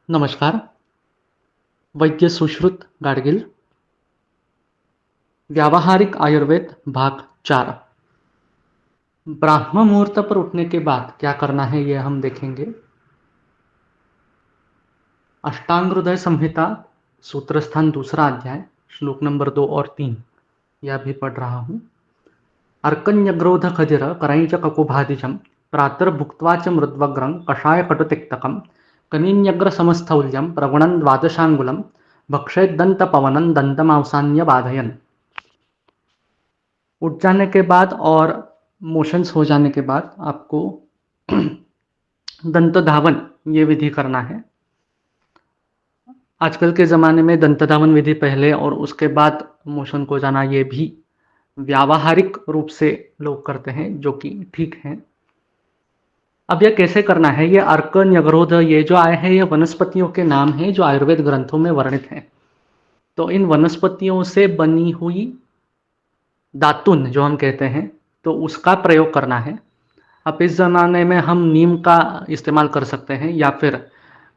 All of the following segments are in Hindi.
नमस्कार. वैद्य सुश्रुत गाडगिल. व्यावहारिक आयुर्वेद भाग 4. ब्राह्म मुहूर्त पर उठने के बाद क्या करना है ये हम देखेंगे. अष्टांग हृदय संहिता सूत्रस्थान दूसरा अध्याय श्लोक नंबर 2 और 3 यह भी पढ़ रहा हूँ. अर्कन्यग्रोध खदिर कराईच ककुभादिजम प्रातर्भुक्त्वा च मृद्वग्रं कषाय कटुतिक्तकं कनीन्यग्र समस्थौल्यं प्रगुणं द्वादशांगुलं भक्षेद्दंत पवनं दंतमांसान्य बाधयन. उठ जाने के बाद और मोशंस हो जाने के बाद आपको दंत धावन ये विधि करना है. आजकल के ज़माने में दंत धावन विधि पहले और उसके बाद मोशन को जाना ये भी व्यावहारिक रूप से लोग करते हैं, जो कि ठीक है. अब यह कैसे करना है, ये अर्क न्यग्रोध ये जो आए हैं ये वनस्पतियों के नाम हैं जो आयुर्वेद ग्रंथों में वर्णित हैं. तो इन वनस्पतियों से बनी हुई दातुन जो हम कहते हैं तो उसका प्रयोग करना है. अब इस ज़माने में हम नीम का इस्तेमाल कर सकते हैं या फिर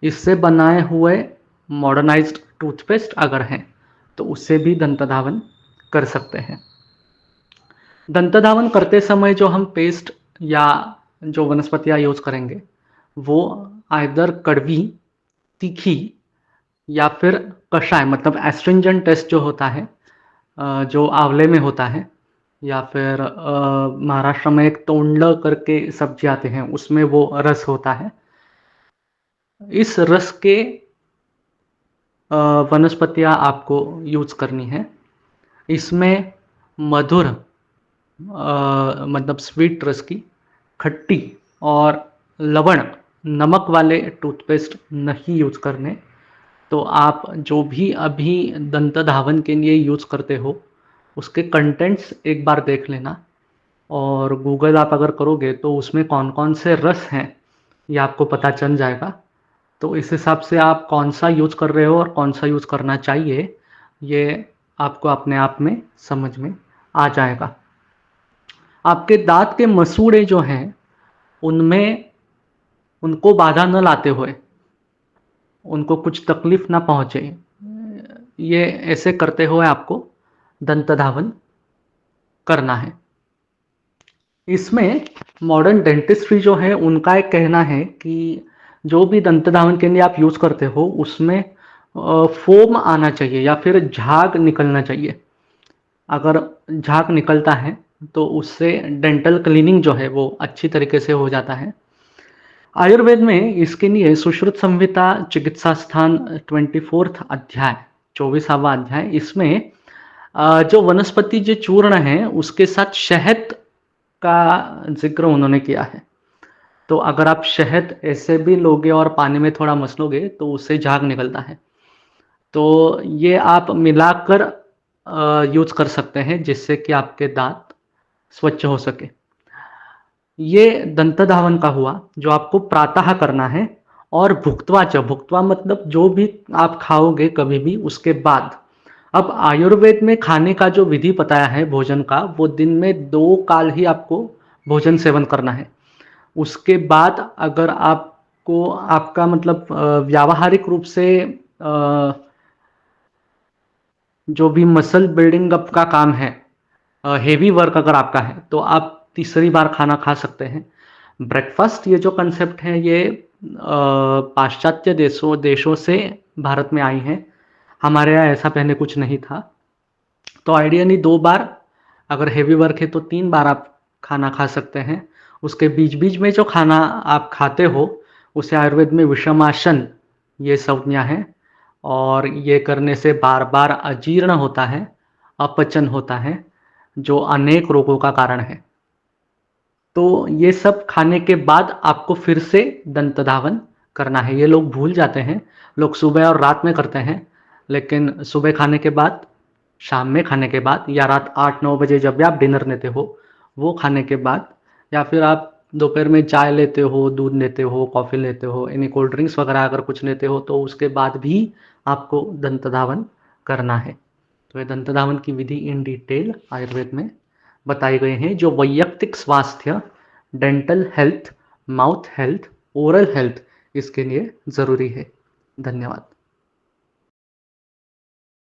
इससे बनाए हुए मॉडर्नाइज्ड टूथपेस्ट अगर हैं तो उससे भी दंत धावन कर सकते हैं. दंत धावन करते समय जो हम पेस्ट या जो वनस्पतियाँ यूज करेंगे वो आइदर कड़वी, तीखी या फिर कषाय मतलब एस्ट्रिंजेंट टेस्ट जो होता है जो आंवले में होता है, या फिर महाराष्ट्र में एक तोंडलं करके सब्जी आते हैं उसमें वो रस होता है. इस रस के वनस्पतियाँ आपको यूज करनी है. इसमें मधुर मतलब स्वीट रस की, खट्टी और लवण नमक वाले टूथपेस्ट नहीं यूज करने. तो आप जो भी अभी दंत धावन के लिए यूज करते हो उसके कंटेंट्स एक बार देख लेना, और गूगल आप अगर करोगे तो उसमें कौन कौन से रस हैं ये आपको पता चल जाएगा. तो इस हिसाब से आप कौन सा यूज कर रहे हो और कौन सा यूज करना चाहिए ये आपको अपने आप में समझ में आ जाएगा. आपके दांत के मसूड़े जो हैं उनमें उनको बाधा न लाते हुए, उनको कुछ तकलीफ ना पहुंचे, ये ऐसे करते हुए आपको दंत धावन करना है. इसमें मॉडर्न डेंटिस्ट्री जो है उनका एक कहना है कि जो भी दंत धावन के लिए आप यूज करते हो उसमें फोम आना चाहिए या फिर झाग निकलना चाहिए. अगर झाग निकलता है तो उससे डेंटल क्लीनिंग जो है वो अच्छी तरीके से हो जाता है. आयुर्वेद में इसके लिए सुश्रुत संहिता चिकित्सा स्थान 24 अध्याय 24वां अध्याय, इसमें जो वनस्पति जो चूर्ण है उसके साथ शहद का जिक्र उन्होंने किया है. तो अगर आप शहद ऐसे भी लोगे और पानी में थोड़ा मसलोगे तो उससे झाग निकलता है. तो ये आप मिलाकर यूज कर सकते हैं जिससे कि आपके दांत स्वच्छ हो सके. ये दंत धावन का हुआ जो आपको प्रातः करना है. और भुक्त्वा मतलब जो भी आप खाओगे कभी भी उसके बाद. अब आयुर्वेद में खाने का जो विधि बताया है भोजन का, वो दिन में 2 काल ही आपको भोजन सेवन करना है. उसके बाद अगर आपको आपका मतलब व्यावहारिक रूप से जो भी मसल बिल्डिंग अप का काम है, हेवी वर्क अगर आपका है तो आप तीसरी बार खाना खा सकते हैं. ब्रेकफास्ट ये जो कंसेप्ट है ये पाश्चात्य देशों से भारत में आई है. हमारे यहाँ ऐसा पहले कुछ नहीं था. तो आइडियली 2 बार, अगर हेवी वर्क है तो 3 बार आप खाना खा सकते हैं. उसके बीच बीच में जो खाना आप खाते हो उसे आयुर्वेद में विषमासन ये संज्ञा है, और ये करने से बार बार अजीर्ण होता है, अपचन होता है, जो अनेक रोगों का कारण है. तो ये सब खाने के बाद आपको फिर से दंत धावन करना है. ये लोग भूल जाते हैं, लोग सुबह और रात में करते हैं, लेकिन सुबह खाने के बाद, शाम में खाने के बाद, या रात 8-9 बजे जब भी आप डिनर लेते हो वो खाने के बाद, या फिर आप दोपहर में चाय लेते हो, दूध लेते हो, कॉफ़ी लेते हो, यानी कोल्ड ड्रिंक्स वगैरह अगर कुछ लेते हो तो उसके बाद भी आपको दंत धावन करना है. तो ये दंत धावन की विधि इन डिटेल आयुर्वेद में बताए गए हैं जो वैयक्तिक स्वास्थ्य, dental health, mouth health, oral health इसके लिए ज़रूरी है. धन्यवाद।